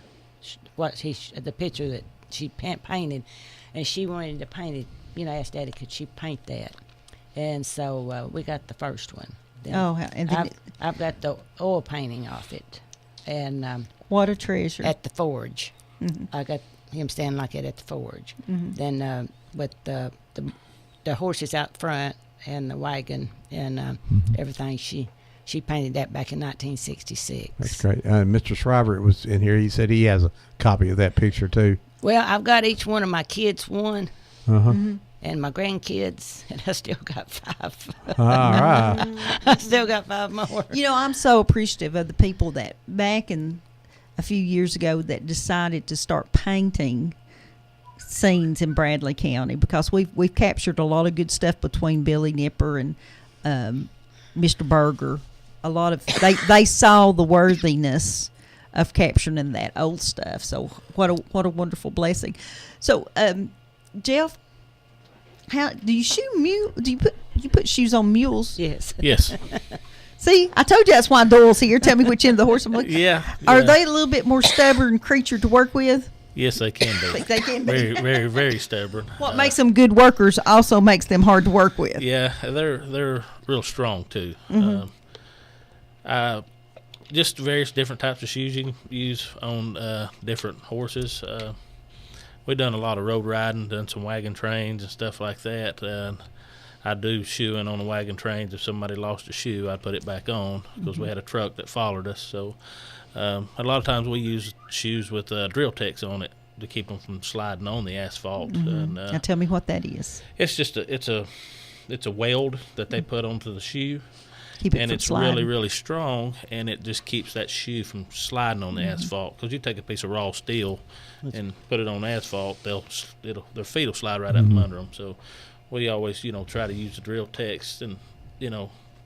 picture that she painted, and she wanted to paint it. Asked Daddy could she paint that, and so we got the first one. Then and then I've got the oil painting off it, and what a treasure at the forge. I got him standing like it at the forge. Then with the horses out front and the wagon and everything, she painted that back in 1966. That's great. Mr. Shriver was in here. He said he has a copy of that picture too. Well, I've got each one of my kids one. And my grandkids, and I still got 5. All right. I still got 5 more. I'm so appreciative of the people that back in a few years ago that decided to start painting scenes in Bradley County, because we've captured a lot of good stuff between Billy Nipper and Mr. Berger. A lot of they saw the worthiness of capturing that old stuff. So what a wonderful blessing. So Jeff, how do you shoe mule? Do you put shoes on mules? Yes. Yes. See, I told you that's why Doyle's here. Tell me which end of the horse I'm looking. Yeah. Are they a little bit more stubborn creature to work with? Yes, they can be. They can be. Very, very, very stubborn. What makes them good workers also makes them hard to work with. Yeah, they're real strong too. Just various different types of shoes you can use on different horses. We've done a lot of road riding, done some wagon trains and stuff like that. I do shoeing on the wagon trains. If somebody lost a shoe, I'd put it back on because we had a truck that followed us. So a lot of times we use shoes with drill techs on it to keep them from sliding on the asphalt. And, Now tell me what that is. it's just it's a weld that they put onto the shoe. Keep it and from it's sliding. really, really strong, and it just keeps that shoe from sliding on the asphalt. Because you take a piece of raw steel and put it on asphalt, their feet will slide right out from under them. So we always, try to use the drill techs and,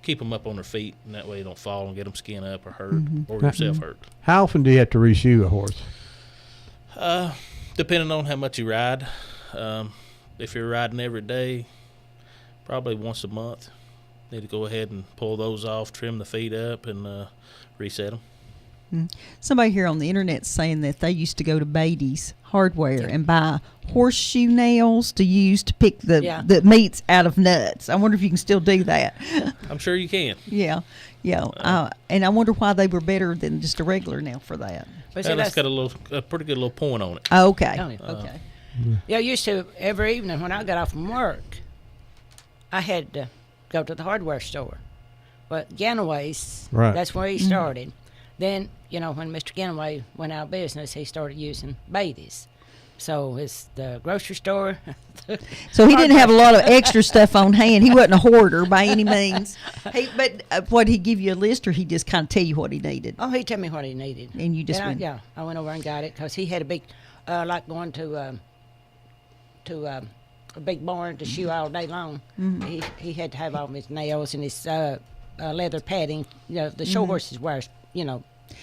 keep them up on their feet, and that way they don't fall and get them skin up or hurt or yourself hurt. How often do you have to reshoe a horse? Depending on how much you ride. If you're riding every day, probably once a month. Need to go ahead and pull those off, trim the feet up, and reset them. Somebody here on the internet's saying that they used to go to Beatty's Hardware and buy horseshoe nails to use to pick the meats out of nuts. I wonder if you can still do that. I'm sure you can. Yeah. And I wonder why they were better than just a regular nail for that. But see, And that's got a pretty good little point on it. Oh, okay. Okay. Yeah, I used to, every evening when I got off from work, I had to go to the hardware store. But Ganaway's, Right. that's where he started. Then, when Mr. Ganaway went out of business, he started using Beatty's. So it's the grocery store. So he didn't have a lot of extra stuff on hand. He wasn't a hoarder by any means. But what, he give you a list, or he just kind of tell you what he needed? Oh, he told me what he needed. And you just went. I went over and got it because he had a big, like going to a big barn to shoe all day long. He had to have all his nails and his leather padding. The show horses wear,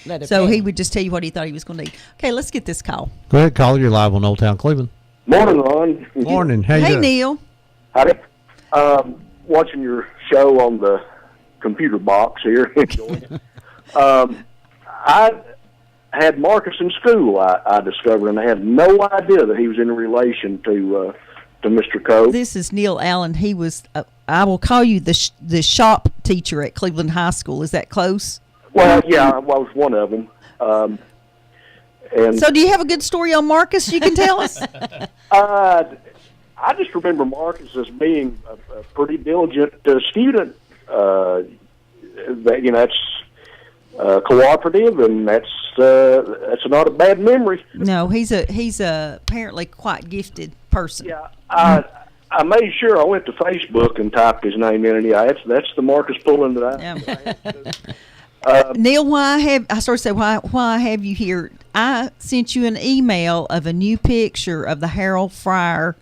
leather So padding. he would just tell you what he thought he was going to need. Okay, let's get this call. Go ahead, caller. You're live on Old Town Cleveland. Morning, Ron. Morning. How you Hey, doing? Neil. Howdy. Watching your show on the computer box here. Enjoying it. I had Marcus in school, I discovered, and I had no idea that he was in relation to Mr. Coe. This is Neil Allen. He was, I will call you the shop teacher at Cleveland High School. Is that close? Well, yeah, I was one of them. And So do you have a good story on Marcus you can tell us? I just remember Marcus as being a pretty diligent student. That's cooperative, and that's not a bad memory. No, he's a apparently quite gifted person. Yeah, I made sure I went to Facebook and typed his name in, and that's the Marcus Pullen that I. Neil, why I have you here? I sent you an email of a new picture of the Harold Fryer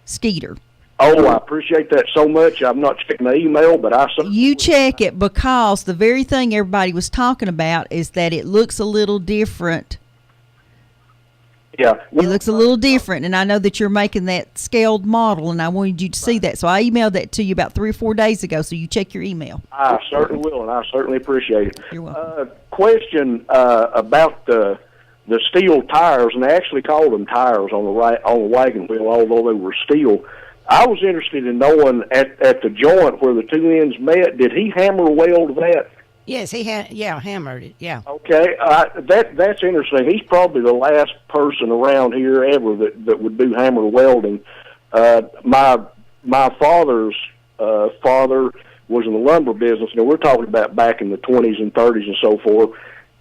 Skeeter. Oh, I appreciate that so much. I'm not checking the email, but I certainly You check it, because the very thing everybody was talking about is that it looks a little different. Yeah, It looks a little different, and I know that you're making that scaled model, and I wanted you to see that. So I emailed that to you about 3 or 4 days ago, so you check your email. I certainly will, and I certainly appreciate it. You're welcome. Question about the steel tires, and they actually called them tires on the wagon wheel, although they were steel. I was interested in knowing at the joint where the two ends met, did he hammer weld that? Yes, he had, hammered it, yeah. Okay, that's interesting. He's probably the last person around here ever that would do hammer welding. My father's father was in the lumber business. We're talking about back in the 20s and 30s and so forth.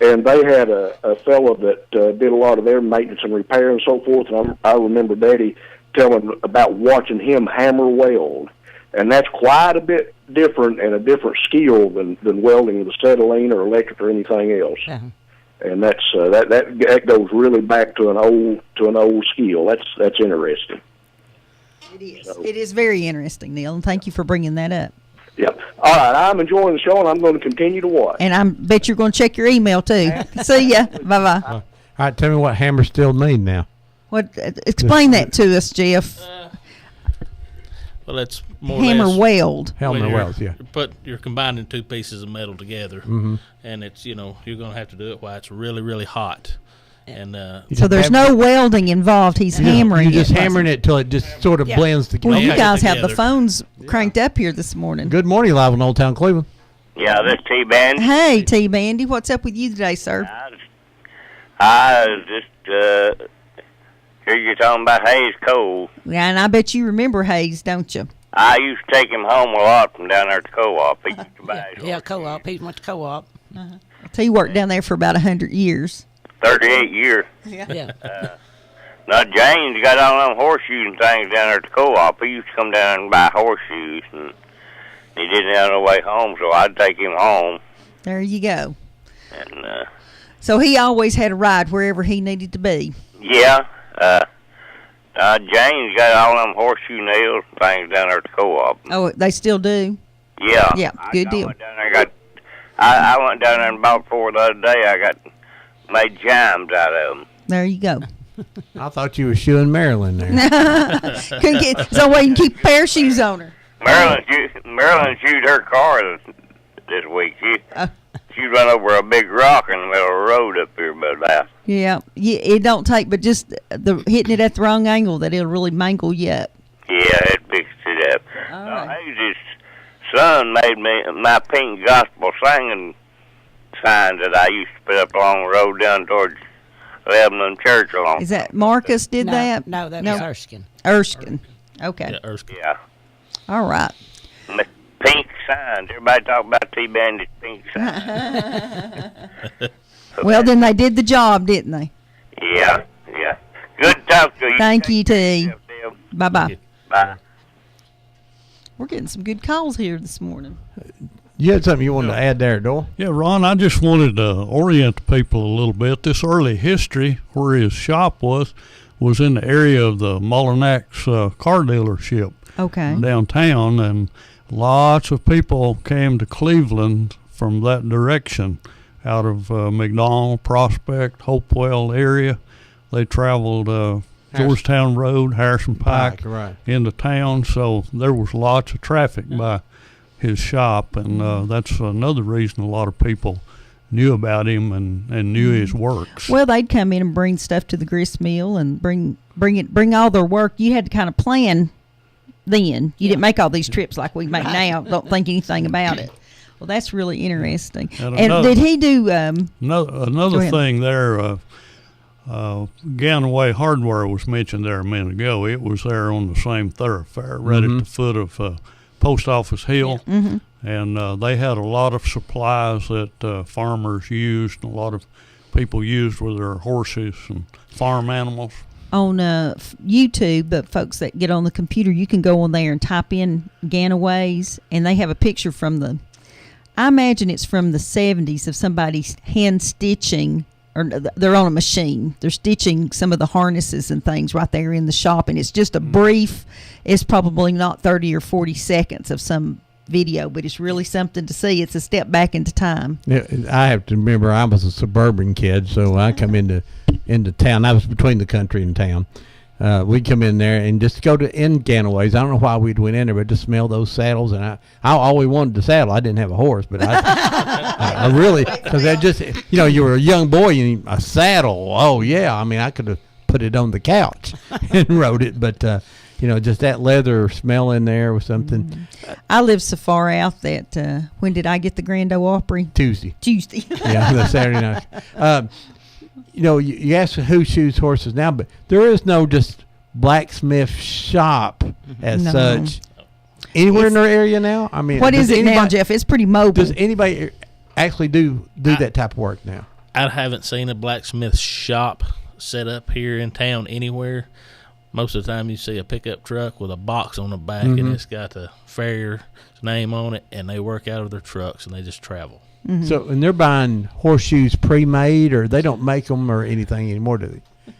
And they had a fellow that did a lot of their maintenance and repair and so forth. And I remember Daddy telling about watching him hammer weld. And that's quite a bit different and a different skill than welding with acetylene or electric or anything else. Uh-huh. And that's that goes really back to an old skill. That's interesting. It is. It is very interesting, Neil, and thank you for bringing that up. Yep. All right, I'm enjoying the show, and I'm going to continue to watch. And I bet you're going to check your email too. See ya. Bye-bye. All right, tell me what hammer steel mean now. What? Explain that to us, Jeff. Well, that's more or Hammer less weld. Hammer welds, yeah. You're combining two pieces of metal together, and it's you're going to have to do it while it's really, really hot. And So there's no welding involved. He's hammering You're just it. hammering it till it just sort of blends together. Well, you Yeah. guys have the Together. phones cranked up here this morning. Good morning, live on Old Town Cleveland. Yeah, this T-Band. Hey, T. Bandy, what's up with you today, sir? I was just hear you talking about Hayes Cole. Yeah, and I bet you remember Hayes, don't you? I used to take him home a lot from down there at the co-op. He used to buy his Yeah, co-op. He went to co-op. So he worked down there for about 100 years. 38 years. Yeah. Now, James got all them horseshoes and things down there at the co-op. He used to come down and buy horseshoes. And He didn't have no way home, so I'd take him home. There you go. And So he always had a ride wherever he needed to be. yeah, James got all them horseshoe nails things down there at the co-op. Oh, they still do? Yeah. Yeah, good deal. I went down there. I went down there and bought 4 the other day. I got made chimes out of them. There you go. I thought you were shoeing Marilyn there. Couldn't get so way you can keep a pair of shoes on her. Marilyn shoot her car this week. She run over a big rock in the middle of the road up here by the house. Yeah, it don't take but just the hitting it at the wrong angle that it'll really mangle you up. Yeah, it fixed it up. All right. Hayes' son made me my pink gospel singing signs that I used to put up along the road down towards Lebanon Church along. Is that Marcus did that? No, that was Erskine. Erskine. Okay. Yeah, Erskine. Yeah. All right. Pink signs. Everybody talk about T-Bandit's pink signs. Well, then they did the job, didn't they? Yeah. Good to talk to you. Thank you, T. Bye-bye. Bye. We're getting some good calls here this morning. You had something you wanted to add there, Doyle? Yeah, Ron, I just wanted to orient people a little bit. This early history, where his shop was in the area of the Mullinax car dealership Okay. downtown, and lots of people came to Cleveland from that direction, out of McDonald, Prospect, Hopewell area. They traveled Georgetown Road, Harrison Pike, right. into town, so there was lots of traffic by his shop, and that's another reason a lot of people knew about him and knew his works. Well, they'd come in and bring stuff to the grist mill and bring all their work. You had to kind of plan then. You didn't make all these trips like we make now. Don't think anything about it. Well, that's really interesting. And did he do another thing there? Ganaway Hardware was mentioned there a minute ago. It was there on the same thoroughfare, right at the foot of Post Office Hill. Mm-hmm. And they had a lot of supplies that farmers used, and a lot of people used with their horses and farm animals. on YouTube, but folks that get on the computer, you can go on there and type in Ganaways, and they have a picture from I imagine it's from the 70s of somebody hand stitching, or they're on a machine. They're stitching some of the harnesses and things right there in the shop, and it's just a brief, it's probably not 30 or 40 seconds of some video, but it's really something to see. It's a step back into time. Yeah, I have to remember I was a suburban kid, so I come into town. I was between the country and town. We'd come in there and just go to Ganaways. I don't know why we'd went in there, but just smell those saddles. And I always wanted the saddle. I didn't have a horse, but I really, because I just, you were a young boy and a saddle. Oh yeah, I mean, I could have put it on the couch and rode it, but just that leather smell in there was something. I live so far out that when did I get the Grand Ole Opry? Tuesday. Yeah, the Saturday night. You ask who shoes horses now, but there is no just blacksmith shop as such anywhere in their area now. I mean, what is it now, Jeff? It's pretty mobile. Does anybody actually do that type of work now? I haven't seen a blacksmith shop set up here in town anywhere. Most of the time you see a pickup truck with a box on the back, and it's got the farrier's name on it, and they work out of their trucks, and they just travel. Mm-hmm. So, and they're buying horseshoes pre-made, or they don't make them or anything anymore, do they?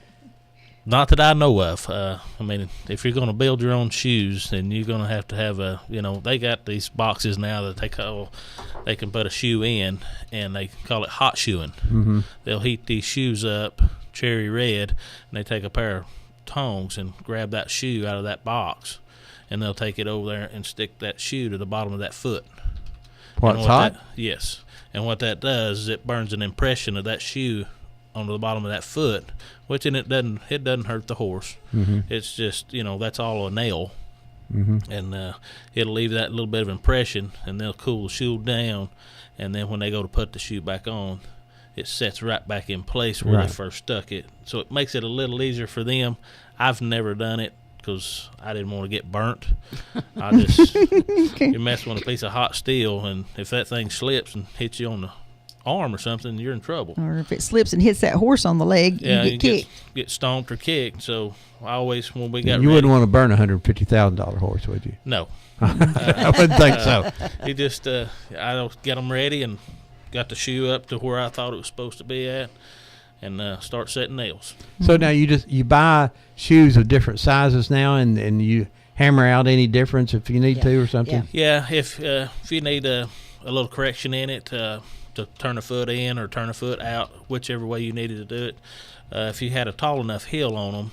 Not that I know of. I mean, if you're going to build your own shoes, then you're going to have they got these boxes now that they can put a shoe in, and they call it hot shoeing. Mm-hmm. They'll heat these shoes up cherry red, and they take a pair of tongs and grab that shoe out of that box, and they'll take it over there and stick that shoe to the bottom of that foot. What, it's hot? Yes. And what that does is it burns an impression of that shoe onto the bottom of that foot, which it doesn't hurt the horse. Mm-hmm. It's just, that's all a nail. Mm-hmm. And it'll leave that little bit of impression, and they'll cool the shoe down, and then when they go to put the shoe back on, it sets right back in place where they first stuck it. So it makes it a little easier for them. I've never done it because I didn't want to get burnt. I just you're messing with a piece of hot steel, and if that thing slips and hits you on arm or something, you're in trouble. Or if it slips and hits that horse on the leg, Yeah, you get kicked. get stomped or kicked. So I always, when we got You ready, wouldn't want to burn a $150,000 horse, would you? no. I wouldn't think so. He just, I don't get them ready and got the shoe up to where I thought it was supposed to be at, and start setting nails. So now you buy shoes of different sizes now, and you hammer out any difference if you need to or something. Yeah, if you need a little correction in it to turn a foot in or turn a foot out, whichever way you needed to do it. If you had a tall enough heel on them,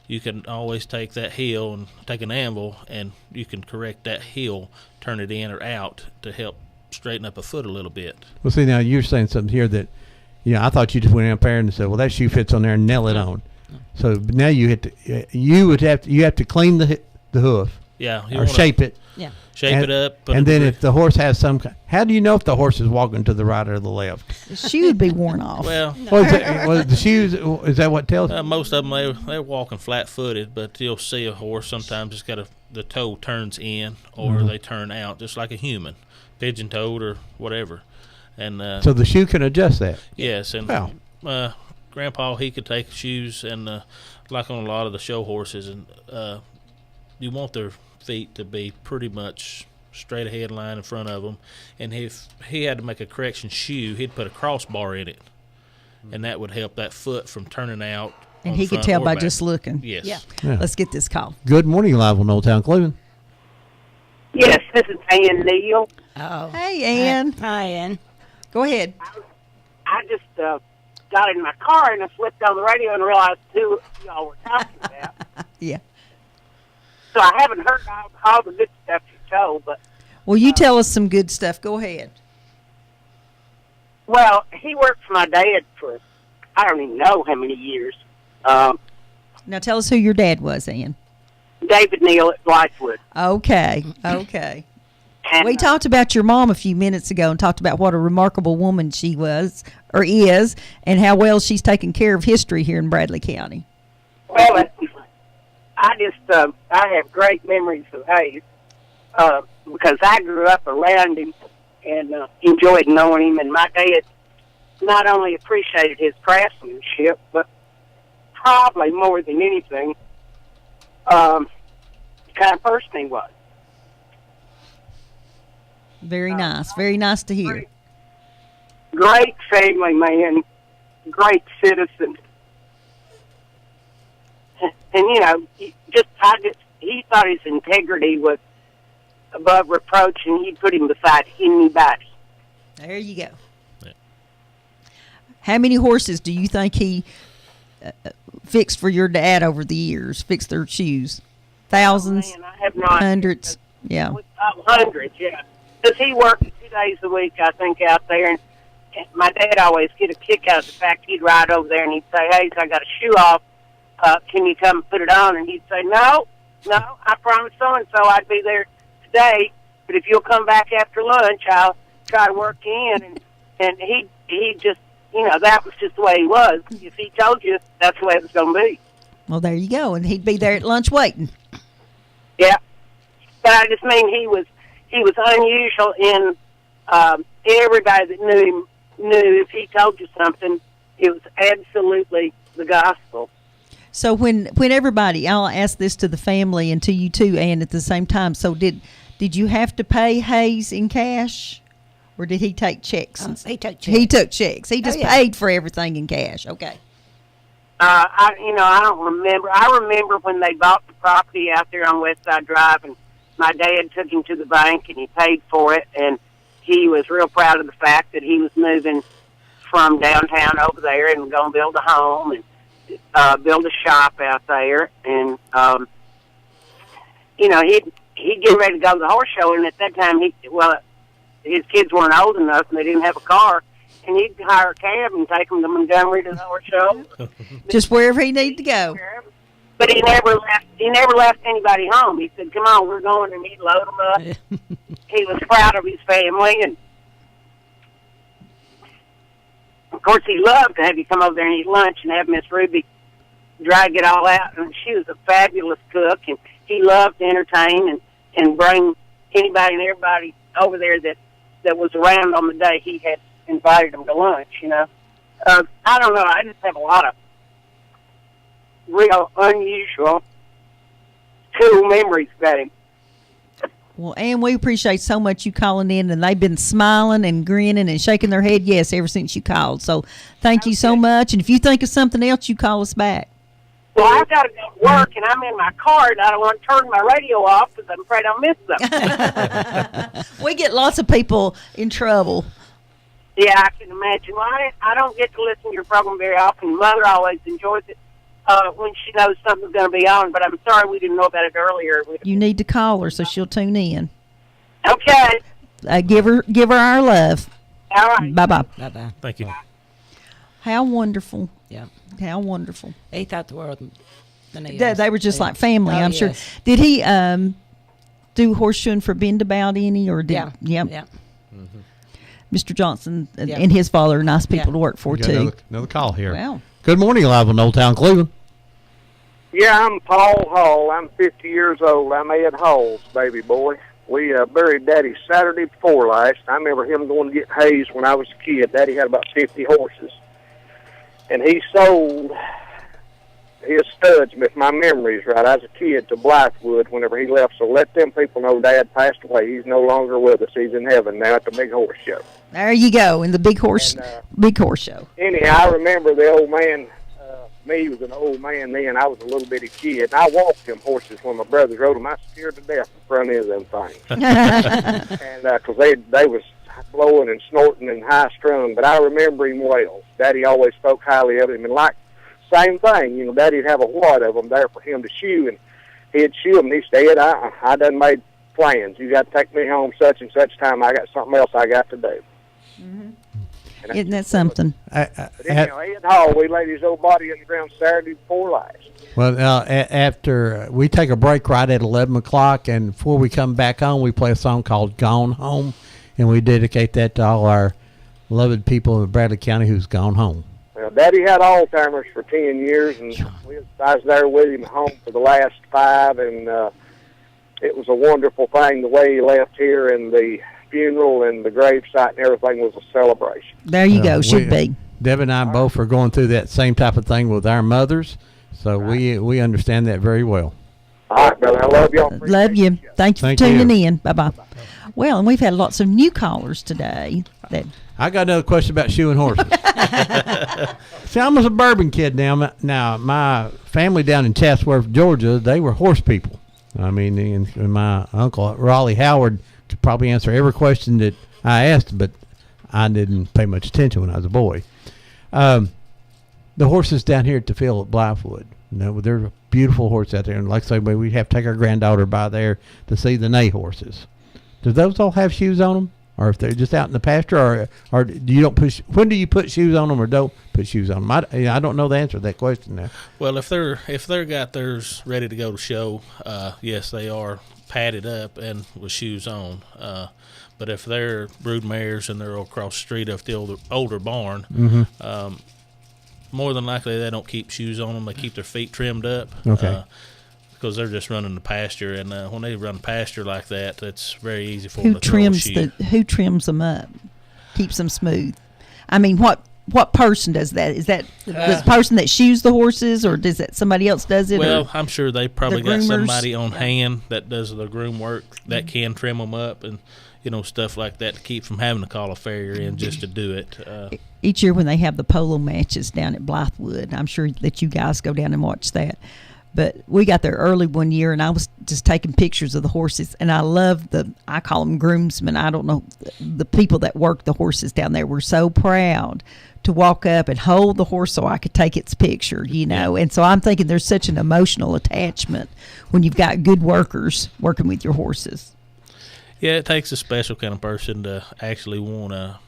you can always take that heel and take an anvil, and you can correct that heel, turn it in or out to help straighten up a foot a little bit. Well, see, now you're saying something here that, I thought you just went out there and said, well, that shoe fits on there and nail it on. So but now you have to clean the hoof. Yeah, or shape it. Yeah. Shape it up. And then if the horse has how do you know if the horse is walking to the right or the left? The shoe would be worn off. Well, the shoes, is that what tells you? most of them, they're walking flat-footed, but you'll see a horse sometimes it's got the toe turns in or they turn out, just like a human, pigeon-toed or whatever. And so the shoe can adjust that? Yes, and Grandpa, he could take shoes and like on a lot of the show horses, and you want their feet to be pretty much straight ahead line in front of them, and if he had to make a correction shoe, he'd put a crossbar in it, and that would help that foot from turning out. And he could tell by just looking. Yes. Yeah. Let's get this call. Good morning, live on Old Town Cleveland. Yes, this is Ann Neal. Oh. Hey, Ann. Hi, Ann. Go ahead. I just got in my car and I flipped on the radio and realized who y'all were talking about. Yeah. So I haven't heard all the good stuff you told, but... Well, you tell us some good stuff. Go ahead. Well, he worked for my dad for, I don't even know how many years. Now tell us who your dad was, Ann. David Neal at Blythewood. Okay. And, we talked about your mom a few minutes ago and talked about what a remarkable woman she was or is and how well she's taken care of history here in Bradley County. Well, I have great memories of Hayes because I grew up around him and enjoyed knowing him. And my dad not only appreciated his craftsmanship, but probably more than anything, the kind of person he was. Very nice. Very nice to hear. Great family man, great citizen. And, he thought his integrity was above reproach, and he'd put him beside anybody. There you go. Yeah. How many horses do you think he fixed for your dad over the years, fixed their shoes? Thousands? Oh, man, I have not. Hundreds? Yeah. Hundreds, yeah. Because he worked 2 days a week, I think, out there. And my dad always get a kick out of the fact he'd ride over there and he'd say, hey, I got a shoe off. Can you come and put it on? And he'd say, no, I promised so-and-so I'd be there today. But if you'll come back after lunch, I'll try to work you in. And he just, that was just the way he was. If he told you, that's the way it was going to be. Well, there you go. And he'd be there at lunch waiting. Yeah. But I just mean he was unusual in everybody that knew him knew if he told you something, it was absolutely the gospel. So when everybody, I'll ask this to the family and to you too, Ann, at the same time. So did you have to pay Hayes in cash, or did he take checks? He took checks. He took checks. He just paid for everything in cash. Okay. I don't remember. I remember when they bought the property out there on West Side Drive, and my dad took him to the bank and he paid for it, and he was real proud of the fact that he was moving from downtown over there and going to build a home and build a shop out there. And he'd get ready to go to the horse show, and at that time his kids weren't old enough and they didn't have a car, and he'd hire a cab and take them to Montgomery to the horse show. Just wherever he needed to go. But he never left anybody home. He said, come on, we're going, and he'd load them up. He was proud of his family, and of course he loved to have you come over there and eat lunch and have Miss Ruby drag it all out. And she was a fabulous cook, and he loved to entertain and bring anybody and everybody over there that was around on the day he had invited them to lunch. I don't know. I just have a lot of real unusual, cool memories about him. Well, and we appreciate so much you calling in, and they've been smiling and grinning and shaking their head yes ever since you called. So thank you so much. And if you think of something else, you call us back. Well, I've got to go to work, and I'm in my car, and I don't want to turn my radio off because I'm afraid I'll miss something. We get lots of people in trouble. Yeah, I can imagine. Well, I don't get to listen to your program very often. Mother always enjoys it when she knows something's going to be on, but I'm sorry we didn't know about it earlier. You need to call her so she'll tune in. Okay. Give her our love. All right. Bye-bye. Bye-bye. Thank you. How wonderful. Yeah. How wonderful. He thought the world than he They were just like family, Oh, I'm sure. yes. Did he do horseshoeing for Bend about any? Or did, Yeah. Yep. Yeah. Mr. Johnson Yeah. and his father are nice people Yeah. to work for, We got too. another call here. Wow. Good morning, live on Old Town Cleveland. Yeah, I'm Paul Hall. I'm 50 years old. I'm Ed Hall's baby boy. We buried Daddy Saturday before last. I remember him going to get hay when I was a kid. Daddy had about 50 horses. And he sold his studs, if my memory's right, I was a kid, to Blythewood whenever he left. So let them people know Dad passed away. He's no longer with us. He's in heaven now at the Big Horse Show. There you go, in the Big Horse Show. Anyhow, I remember the old man. Me was an old man then. I was a little bitty kid. And I walked them horses when my brothers rode them. I was scared to death in front of them things. And because they was blowing and snorting and high strung. But I remember him well. Daddy always spoke highly of him. And like, same thing, Daddy'd have a wad of them there for him to shoe. And he'd shoe them. And he said, I done made plans. You got to take me home such and such time. I got something else I got to do. Mm-hmm. Isn't that something? But anyhow, Ed Hall, we laid his old body in the ground Saturday before last. Well, after we take a break right at 11 o'clock, and before we come back on, we play a song called Gone Home, and we dedicate that to all our beloved people in Bradley County who's gone home. Well, Daddy had Alzheimer's for 10 years, and I was there with him at home for the last 5, and it was a wonderful thing the way he left here, and the funeral and the gravesite and everything was a celebration. There you go, should be. Deb and I both are going through that same type of thing with our mothers, so we understand that very well. All right, brother. I love y'all. Love you. Thank you for Thank tuning you. in. Bye-bye. Well, and we've had lots of new callers today. I got another question about shoeing horses. See, I'm a suburban kid now. Now, my family down in Chatsworth, Georgia, they were horse people. I mean, and my uncle, Raleigh Howard, could probably answer every question that I asked, but I didn't pay much attention when I was a boy. The horses down here at the field at Blythewood, they're a beautiful horse out there. And like I say, we have to take our granddaughter by there to see the neigh horses. Do those all have shoes on them? Or if they're just out in the pasture, or do you don't push? When do you put shoes on them, or don't put shoes on them? I don't know the answer to that question now. Well, if they're got theirs ready to go to show, yes, they are padded up and with shoes on. But if they're brood mares and they're across the street of the older barn, more than likely they don't keep shoes on them. They keep their feet trimmed up. Okay. Because they're just running the pasture, and when they run pasture like that, it's very easy for them to throw a trims shoe. who trims them up, keeps them smooth? I mean, what person does that? Is that the person that shoes the horses, or does that somebody else does it? Well, or I'm sure they probably the got groomers? somebody on hand that does the groom work that can trim them up and stuff like that to keep from having to call a farrier in just to do it. Each year when they have the polo matches down at Blythewood, I'm sure that you guys go down and watch that. But we got there early one year, and I was just taking pictures of the horses, and I love I call them groomsmen. I don't know, the people that work the horses down there were so proud to walk up and hold the horse so I could take its picture, And so I'm thinking there's such an emotional attachment when you've got good workers working with your horses. Yeah, it takes a special kind of person to actually want to,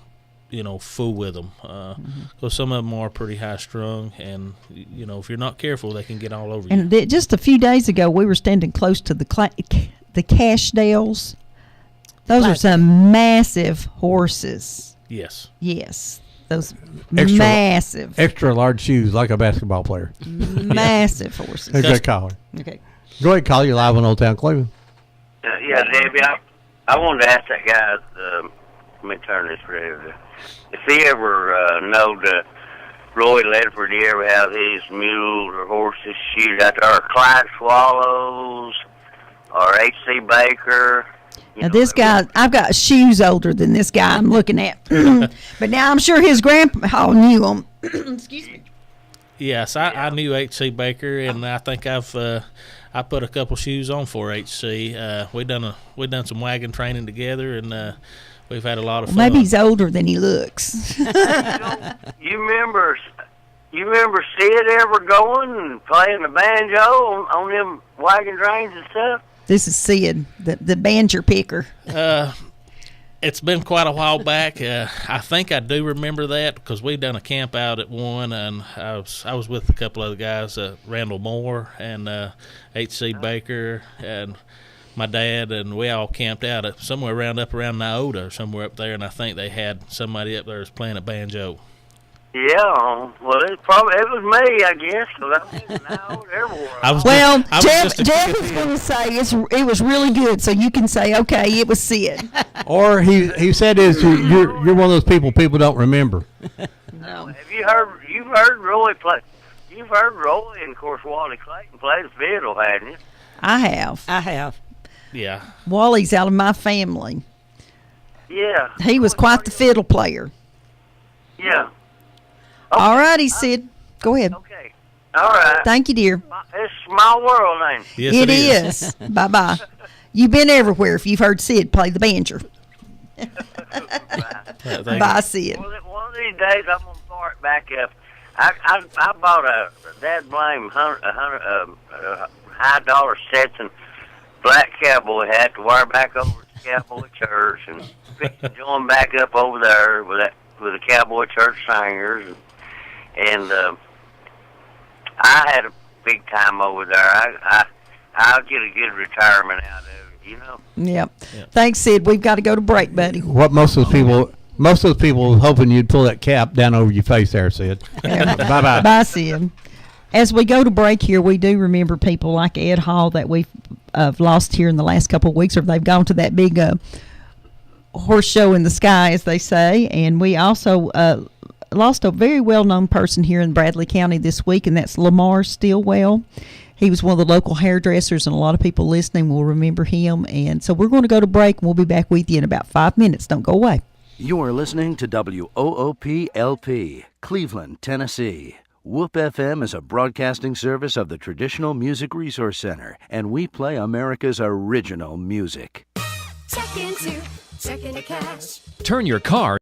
fool with them. Because some of them are pretty high strung, and if you're not careful, they can get all over you. And just a few days ago, we were standing close to the Cashdales. Those are some massive horses. Yes. Yes, those massive, extra large shoes like a basketball player. Massive horses. Good caller. Okay. Go ahead, call. You're live on Old Town Cleveland. Yeah, Debbie, I wanted to ask that guy. Let me turn this radio. if he ever knowed Roy Ledford, he ever have his mules or horses shoot out there, or Clyde Swallows, or H.C. Baker. Now this guy, I've got shoes older than this guy I'm looking at, but now I'm sure his grandpa knew him. Excuse me. Yes, I knew H.C. Baker, and I think I put a couple shoes on for H.C. We done some wagon training together, and we've had a lot of fun. Maybe he's older than he looks. You remember Sid ever going and playing the banjo on them wagon trains and stuff? This is Sid, the banjo picker. It's been quite a while back. I think I do remember that because we done a camp out at one, and I was with a couple other guys, Randall Moore and H.C. Baker and my dad, and we all camped out at somewhere around Nyota or somewhere up there, and I think they had somebody up there was playing a banjo. Yeah, well, it was me, I guess, because I wasn't out everywhere. Jeff is going to say it was really good, so you can say, okay, it was Sid. Or he said you're one of those people don't remember. No. Have you've heard Roy play? You've heard Roy and, of course, Wally Clayton play the fiddle, hadn't you? I have. Yeah. Wally's out of my family. Yeah. He was quite the fiddle player. Yeah. Okay. All righty, Sid. Go ahead. Okay. All right. Thank you, dear. It's a small world, ain't it? Yes, it is. Bye-bye. You've been everywhere if you've heard Sid play the banjo. Bye, Sid. Well, one of these days I'm going to fart back up. I bought a blame high dollar Stetson black cowboy hat to wear back over to Cowboy Church and join back up over there with the Cowboy Church singers. And I had a big time over there. I'll get a good retirement out of it, you know. Yep. Thanks, Sid. We've got to go to break, buddy. What most of those people were hoping you'd pull that cap down over your face there, Sid. Bye-bye. Bye, Sid. As we go to break here, we do remember people like Ed Hall that we've lost here in the last couple of weeks, or they've gone to that big horse show in the sky, as they say. And we also lost a very well-known person here in Bradley County this week, and that's Lamar Stillwell. He was one of the local hairdressers, and a lot of people listening will remember him. And so we're going to go to break, and we'll be back with you in about 5 minutes. Don't go away. You're listening to WOOP-LP, Cleveland, Tennessee. WOOP FM is a broadcasting service of the Traditional Music Resource Center, and we play America's original music. Check into cash. Turn your car